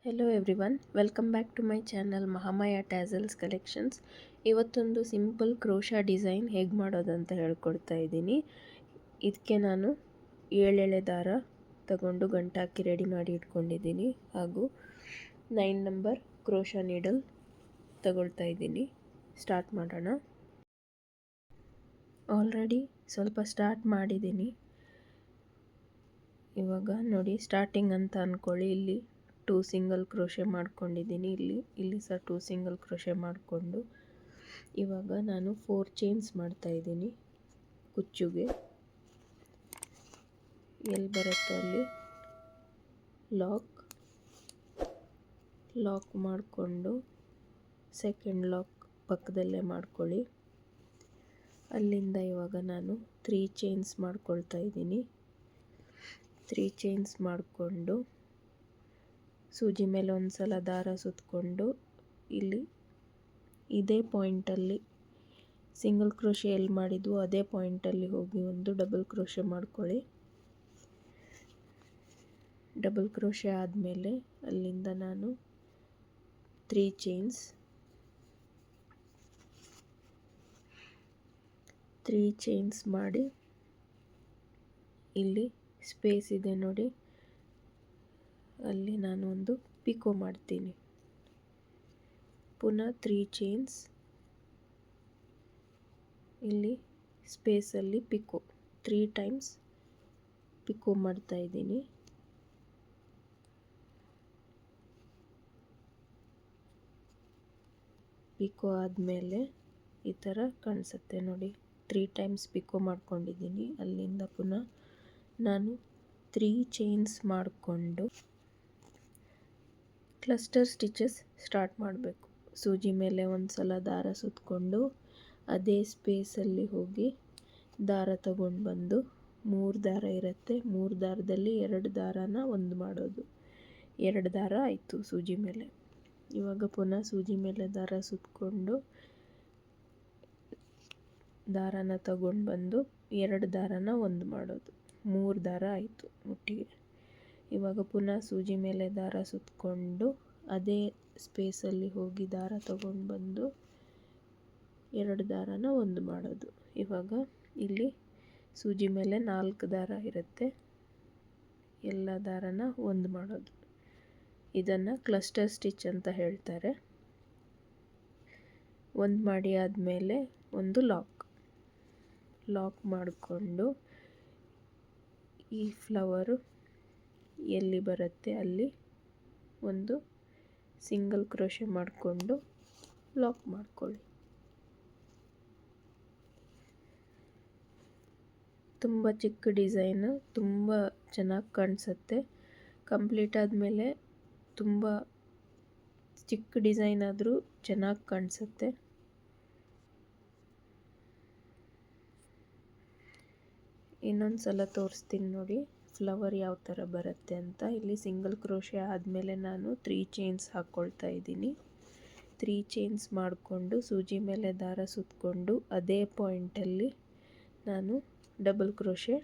Hello everyone, welcome back to my channel Mahamaya tassels collections. ಇವತ್ತೊಂದು simple crochet design ಹೇಗೆ ಮಾಡೋದಂತ ಹೇಳ್ಕೊಡ್ತಾ ಇದ್ದೀನಿ. ಇದಕ್ಕೆ ನಾನು 7 ಎಳೆ ದಾರ ತಗೊಂಡು ಗಂಟಾಕಿ ರೆಡಿ ಮಾಡಿ ಇಟ್ಕೊಂಡಿದ್ದೀನಿ. ಹಾಗೂ 9 ನಂಬರ್ ಕ್ರೋಶಾ ನೀಡಲ್ ತಗೊಳ್ತಾ ಇದ್ದೀನಿ. ಸ್ಟಾರ್ಟ್ ಮಾಡೋಣ. ಆಲ್ರೆಡಿ ಸ್ವಲ್ಪ ಸ್ಟಾರ್ಟ್ ಮಾಡಿದ್ದೀನಿ. ಇವಾಗ ನೋಡಿ, ಸ್ಟಾರ್ಟಿಂಗ್ ಅಂತ ಅಂದ್ಕೊಳ್ಳಿ. ಇಲ್ಲಿ 2 ಸಿಂಗಲ್ ಕ್ರೋಶೆ ಮಾಡ್ಕೊಂಡಿದ್ದೀನಿ. ಇಲ್ಲಿ ಸಹ 2 ಸಿಂಗಲ್ ಕ್ರೋಶೆ ಮಾಡಿಕೊಂಡು ಇವಾಗ ನಾನು 4 ಚೈನ್ಸ್ ಮಾಡ್ತಾ ಇದ್ದೀನಿ. ಕುಚ್ಚುಗೆ ಎಲ್ಲಿ ಬರುತ್ತೋ ಅಲ್ಲಿ ಲಾಕ್ ಮಾಡಿಕೊಂಡು ಸೆಕೆಂಡ್ ಲಾಕ್ ಪಕ್ಕದಲ್ಲೇ ಮಾಡ್ಕೊಳ್ಳಿ. ಅಲ್ಲಿಂದ ಇವಾಗ ನಾನು 3 ಚೈನ್ಸ್ ಮಾಡ್ಕೊಳ್ತಾ ಇದ್ದೀನಿ. 3 ಚೈನ್ಸ್ ಮಾಡಿಕೊಂಡು ಸೂಜಿ ಮೇಲೆ ಒಂದು ಸಲ ದಾರ ಸುತ್ತಕೊಂಡು ಇಲ್ಲಿ ಇದೇ ಪಾಯಿಂಟಲ್ಲಿ ಸಿಂಗಲ್ ಕ್ರೋಶೆ ಎಲ್ಲಿ ಮಾಡಿದ್ವು ಅದೇ ಪಾಯಿಂಟಲ್ಲಿ ಹೋಗಿ ಒಂದು ಡಬಲ್ ಕ್ರೋಶೆ ಮಾಡ್ಕೊಳ್ಳಿ. ಡಬಲ್ ಕ್ರೋಶೆ ಆದಮೇಲೆ ಅಲ್ಲಿಂದ ನಾನು 3 ಚೈನ್ಸ್ ಮಾಡಿ ಇಲ್ಲಿ ಸ್ಪೇಸ್ ಇದೆ ನೋಡಿ, ಅಲ್ಲಿ ನಾನು ಒಂದು ಪಿಕೋ ಮಾಡ್ತೀನಿ. ಪುನಃ 3 ಚೈನ್ಸ್, ಇಲ್ಲಿ ಸ್ಪೇಸಲ್ಲಿ ಪಿಕೋ 3 ಟೈಮ್ಸ್ ಪಿಕೋ ಮಾಡ್ತಾ ಇದ್ದೀನಿ. ಪಿಕೋ ಆದಮೇಲೆ ಈ ಥರ ಕಾಣಿಸುತ್ತೆ ನೋಡಿ, 3 ಟೈಮ್ಸ್ ಪಿಕೋ ಮಾಡ್ಕೊಂಡಿದ್ದೀನಿ. ಅಲ್ಲಿಂದ ಪುನಃ ನಾನು 3 ಚೈನ್ಸ್ ಮಾಡಿಕೊಂಡು ಕ್ಲಸ್ಟರ್ ಸ್ಟಿಚಸ್ ಸ್ಟಾರ್ಟ್ ಮಾಡಬೇಕು. ಸೂಜಿ ಮೇಲೆ ಒಂದು ಸಲ ದಾರ ಸುತ್ತಕೊಂಡು ಅದೇ ಸ್ಪೇಸಲ್ಲಿ ಹೋಗಿ ದಾರ ತಗೊಂಡು ಬಂದು 3 ದಾರ ಇರುತ್ತೆ. 3 ದಾರದಲ್ಲಿ 2 ದಾರನ ಒಂದು ಮಾಡೋದು. 2 ದಾರ ಆಯಿತು ಸೂಜಿ ಮೇಲೆ. ಇವಾಗ ಪುನಃ ಸೂಜಿ ಮೇಲೆ ದಾರ ಸುತ್ತಕೊಂಡು ದಾರನ ತಗೊಂಡು ಬಂದು 2 ದಾರನ ಒಂದು ಮಾಡೋದು. 3 ದಾರ ಆಯಿತು ಒಟ್ಟಿಗೆ. ಇವಾಗ ಪುನಃ ಸೂಜಿ ಮೇಲೆ ದಾರ ಸುತ್ತಕೊಂಡು ಅದೇ ಸ್ಪೇಸಲ್ಲಿ ಹೋಗಿ ದಾರ ತಗೊಂಡು ಬಂದು 2 ದಾರನ ಒಂದು ಮಾಡೋದು. ಇವಾಗ ಇಲ್ಲಿ ಸೂಜಿ ಮೇಲೆ 4 ದಾರ ಇರುತ್ತೆ, ಎಲ್ಲ ದಾರನ ಒಂದು ಮಾಡೋದು. ಇದನ್ನು ಕ್ಲಸ್ಟರ್ ಸ್ಟಿಚ್ ಅಂತ ಹೇಳ್ತಾರೆ. ಒಂದು ಮಾಡಿ ಆದಮೇಲೆ ಒಂದು ಲಾಕ್ ಮಾಡಿಕೊಂಡು ಈ ಫ್ಲವರು ಎಲ್ಲಿ ಬರುತ್ತೆ ಅಲ್ಲಿ ಒಂದು ಸಿಂಗಲ್ ಕ್ರೋಶೆ ಮಾಡಿಕೊಂಡು ಲಾಕ್ ಮಾಡ್ಕೊಳ್ಳಿ. ತುಂಬ ಚಿಕ್ಕ ಡಿಸೈನು, ತುಂಬ ಚೆನ್ನಾಗಿ ಕಾಣಿಸುತ್ತೆ. ಕಂಪ್ಲೀಟ್ ಆದಮೇಲೆ ತುಂಬ ಚಿಕ್ಕ ಡಿಸೈನ್ ಆದರೂ ಚೆನ್ನಾಗಿ ಕಾಣಿಸುತ್ತೆ. ಇನ್ನೊಂದು ಸಲ ತೋರಿಸ್ತೀನಿ ನೋಡಿ ಫ್ಲವರ್ ಯಾವ ಥರ ಬರುತ್ತೆ ಅಂತ. ಇಲ್ಲಿ ಸಿಂಗಲ್ ಕ್ರೋಶೆ ಆದಮೇಲೆ ನಾನು 3 ಚೈನ್ಸ್ ಹಾಕ್ಕೊಳ್ತಾ ಇದ್ದೀನಿ. 3 ಚೈನ್ಸ್ ಮಾಡಿಕೊಂಡು ಸೂಜಿ ಮೇಲೆ ದಾರ ಸುತ್ತಕೊಂಡು ಅದೇ ಪಾಯಿಂಟಲ್ಲಿ ನಾನು ಡಬಲ್ ಕ್ರೋಶೆ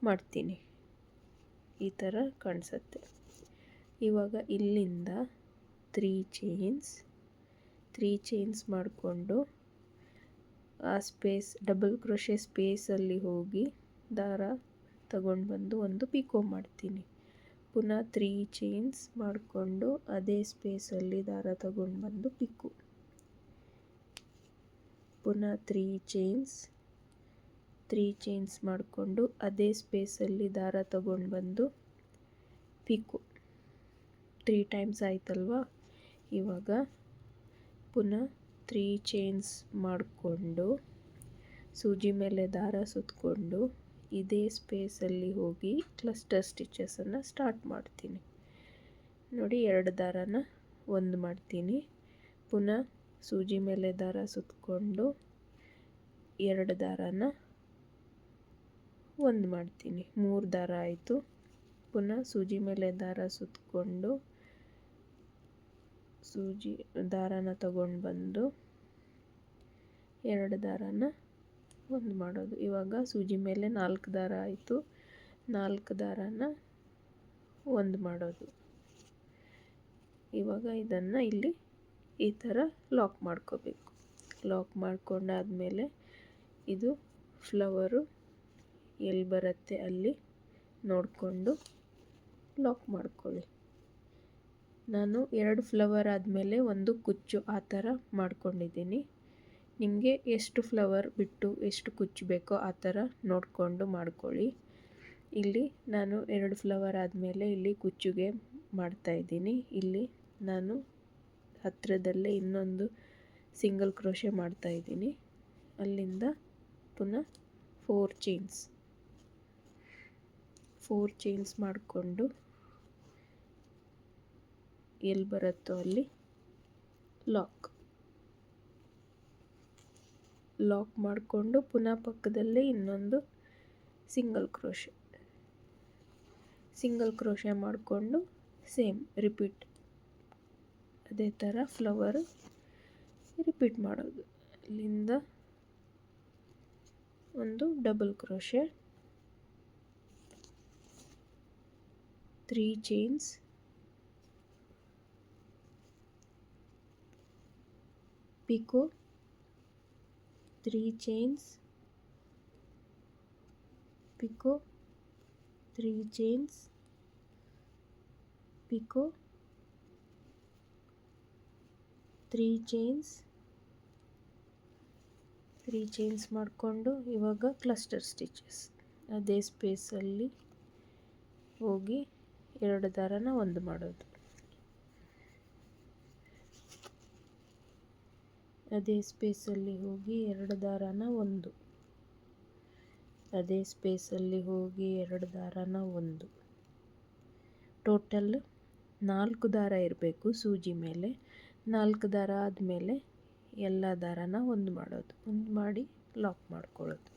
ಮಾಡ್ತೀನಿ. ಈ ಥರ ಕಾಣಿಸುತ್ತೆ. ಇವಾಗ ಇಲ್ಲಿಂದ 3 ಚೈನ್ಸ್ ಮಾಡಿಕೊಂಡು ಆ ಸ್ಪೇಸ್ ಡಬಲ್ ಕ್ರೋಶೆ ಸ್ಪೇಸಲ್ಲಿ ಹೋಗಿ ದಾರ ತಗೊಂಡು ಬಂದು ಒಂದು ಪಿಕೋ ಮಾಡ್ತೀನಿ. ಪುನಃ 3 ಚೈನ್ಸ್ ಮಾಡಿಕೊಂಡು ಅದೇ ಸ್ಪೇಸಲ್ಲಿ ದಾರ ತಗೊಂಡು ಬಂದು ಪಿಕೋ. ಪುನಃ 3 ಚೈನ್ಸ್ ಮಾಡಿಕೊಂಡು ಅದೇ ಸ್ಪೇಸಲ್ಲಿ ದಾರ ತಗೊಂಡು ಬಂದು ಪಿಕೋ. 3 ಟೈಮ್ಸ್ ಆಯ್ತಲ್ವಾ. ಇವಾಗ ಪುನಃ 3 ಚೈನ್ಸ್ ಮಾಡಿಕೊಂಡು ಸೂಜಿ ಮೇಲೆ ದಾರ ಸುತ್ತಕೊಂಡು ಇದೇ ಸ್ಪೇಸಲ್ಲಿ ಹೋಗಿ ಕ್ಲಸ್ಟರ್ ಸ್ಟಿಚಸನ್ನು ಸ್ಟಾರ್ಟ್ ಮಾಡ್ತೀನಿ ನೋಡಿ. 2 ದಾರನ ಒಂದು ಮಾಡ್ತೀನಿ. ಪುನಃ ಸೂಜಿ ಮೇಲೆ ದಾರ ಸುತ್ತಕೊಂಡು 2 ದಾರನ ಒಂದು ಮಾಡ್ತೀನಿ. 3 ದಾರ ಆಯಿತು. ಪುನಃ ಸೂಜಿ ಮೇಲೆ ದಾರ ಸುತ್ತಕೊಂಡು ದಾರನ ತಗೊಂಡು ಬಂದು 2 ದಾರನ ಒಂದು ಮಾಡೋದು. ಇವಾಗ ಸೂಜಿ ಮೇಲೆ 4 ದಾರ ಆಯಿತು. 4 ದಾರನ ಒಂದು ಮಾಡೋದು. ಇವಾಗ ಇದನ್ನು ಇಲ್ಲಿ ಈ ಥರ ಲಾಕ್ ಮಾಡ್ಕೋಬೇಕು. ಲಾಕ್ ಮಾಡ್ಕೊಂಡಾದಮೇಲೆ ಇದು ಫ್ಲವರು ಎಲ್ಲಿ ಬರುತ್ತೆ ಅಲ್ಲಿ ನೋಡಿಕೊಂಡು ಲಾಕ್ ಮಾಡ್ಕೊಳ್ಳಿ. ನಾನು 2 ಫ್ಲವರ್ ಆದಮೇಲೆ ಒಂದು ಕುಚ್ಚು ಆ ಥರ ಮಾಡ್ಕೊಂಡಿದ್ದೀನಿ. ನಿಮಗೆ ಎಷ್ಟು ಫ್ಲವರ್ ಬಿಟ್ಟು ಎಷ್ಟು ಕುಚ್ಚು ಬೇಕೋ ಆ ಥರ ನೋಡಿಕೊಂಡು ಮಾಡ್ಕೊಳ್ಳಿ. ಇಲ್ಲಿ ನಾನು 2 ಫ್ಲವರ್ ಆದಮೇಲೆ ಇಲ್ಲಿ ಕುಚ್ಚುಗೆ ಮಾಡ್ತಾಯಿದ್ದೀನಿ. ಇಲ್ಲಿ ನಾನು ಹತ್ತಿರದಲ್ಲೇ ಇನ್ನೊಂದು ಸಿಂಗಲ್ ಕ್ರೋಶೆ ಮಾಡ್ತಾಯಿದ್ದೀನಿ. ಅಲ್ಲಿಂದ ಪುನಃ 4 ಚೈನ್ಸ್ ಮಾಡಿಕೊಂಡು ಎಲ್ಲಿ ಬರುತ್ತೋ ಅಲ್ಲಿ ಲಾಕ್ ಮಾಡಿಕೊಂಡು ಪುನಃ ಪಕ್ಕದಲ್ಲೇ ಇನ್ನೊಂದು ಸಿಂಗಲ್ ಕ್ರೋಶೆ ಮಾಡಿಕೊಂಡು ಸೇಮ್ ರಿಪೀಟ್ ಅದೇ ಥರ ಫ್ಲವರ್ ರಿಪೀಟ್ ಮಾಡೋದು. ಅಲ್ಲಿಂದ ಒಂದು double crochet, 3 chains, picot, 3 chains, picot, 3 chains, picot, 3 chains ಮಾಡಿಕೊಂಡು ಇವಾಗ ಕ್ಲಸ್ಟರ್ ಸ್ಟಿಚಸ್ ಅದೇ ಸ್ಪೇಸಲ್ಲಿ ಹೋಗಿ 2 ದಾರನ ಒಂದು ಮಾಡೋದು. ಅದೇ ಸ್ಪೇಸಲ್ಲಿ ಹೋಗಿ 2 ದಾರನ ಒಂದು, ಅದೇ ಸ್ಪೇಸಲ್ಲಿ ಹೋಗಿ 2 ದಾರನ ಒಂದು. ಟೋಟಲ್ 4 ದಾರ ಇರಬೇಕು ಸೂಜಿ ಮೇಲೆ. 4 ದಾರ ಆದಮೇಲೆ ಎಲ್ಲ ದಾರನ ಒಂದು ಮಾಡೋದು, ಒಂದು ಮಾಡಿ ಲಾಕ್ ಮಾಡ್ಕೊಳ್ಳೋದು.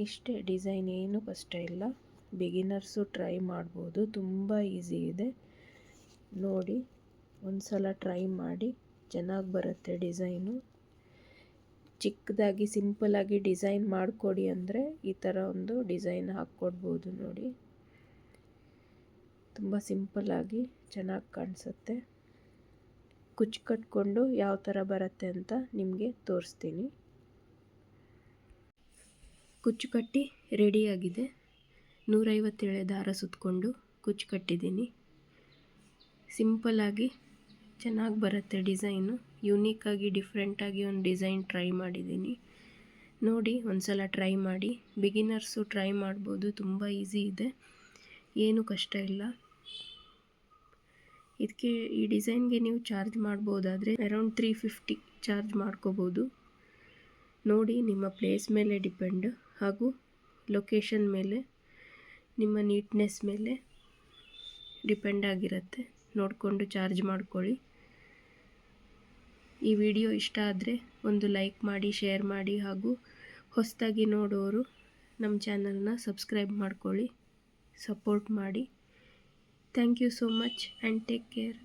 ಇಷ್ಟೇ ಡಿಸೈನ್, ಏನು ಕಷ್ಟ ಇಲ್ಲ. ಬಿಗಿನರ್ಸು ಟ್ರೈ ಮಾಡ್ಬೋದು, ತುಂಬ ಈಸಿ ಇದೆ. ನೋಡಿ ಒಂದು ಸಲ ಟ್ರೈ ಮಾಡಿ, ಚೆನ್ನಾಗಿ ಬರುತ್ತೆ ಡಿಸೈನು. ಚಿಕ್ಕದಾಗಿ ಸಿಂಪಲಾಗಿ ಡಿಸೈನ್ ಮಾಡಿಕೊಡಿ ಅಂದರೆ ಈ ಥರ ಒಂದು ಡಿಸೈನ್ ಹಾಕ್ಕೊಡ್ಬೋದು. ನೋಡಿ ತುಂಬ ಸಿಂಪಲ್ಲಾಗಿ ಚೆನ್ನಾಗಿ ಕಾಣಿಸುತ್ತೆ. ಕುಚ್ಚು ಕಟ್ಕೊಂಡು ಯಾವ ಥರ ಬರುತ್ತೆ ಅಂತ ನಿಮಗೆ ತೋರಿಸ್ತೀನಿ. ಕುಚ್ಚು ಕಟ್ಟಿ ರೆಡಿಯಾಗಿದೆ. 150 ದಾರ ಸುತ್ತಕೊಂಡು ಕುಚ್ಚು ಕಟ್ಟಿದ್ದೀನಿ. ಸಿಂಪಲ್ಲಾಗಿ ಚೆನ್ನಾಗಿ ಬರುತ್ತೆ ಡಿಸೈನು. ಯೂನಿಕಾಗಿ ಡಿಫ್ರೆಂಟಾಗಿ ಒಂದು ಡಿಸೈನ್ ಟ್ರೈ ಮಾಡಿದ್ದೀನಿ. ನೋಡಿ ಒಂದು ಸಲ ಟ್ರೈ ಮಾಡಿ. ಬಿಗಿನರ್ಸು ಟ್ರೈ ಮಾಡ್ಬೋದು, ತುಂಬ ಈಸಿ ಇದೆ, ಏನು ಕಷ್ಟ ಇಲ್ಲ. ಇದಕ್ಕೆ ಈ ಡಿಸೈನ್ಗೆ ನೀವು ಚಾರ್ಜ್ ಮಾಡ್ಬೋದಾದರೆ ಅರೌಂಡ್ 350 ಚಾರ್ಜ್ ಮಾಡ್ಕೋಬೋದು. ನೋಡಿ ನಿಮ್ಮ ಪ್ಲೇಸ್ ಮೇಲೆ ಡಿಪೆಂಡ್, ಹಾಗೂ ಲೊಕೇಶನ್ ಮೇಲೆ, ನಿಮ್ಮ ನೀಟ್ನೆಸ್ ಮೇಲೆ ಡಿಪೆಂಡ್ ಆಗಿರುತ್ತೆ. ನೋಡಿಕೊಂಡು ಚಾರ್ಜ್ ಮಾಡ್ಕೊಳ್ಳಿ. ಈ ವಿಡಿಯೋ ಇಷ್ಟ ಆದರೆ ಒಂದು ಲೈಕ್ ಮಾಡಿ, ಶೇರ್ ಮಾಡಿ, ಹಾಗೂ ಹೊಸದಾಗಿ ನೋಡೋರು ನಮ್ಮ ಚಾನಲ್ನ ಸಬ್ಸ್ಕ್ರೈಬ್ ಮಾಡ್ಕೊಳ್ಳಿ, ಸಪೋರ್ಟ್ ಮಾಡಿ. Thank you so much and take care.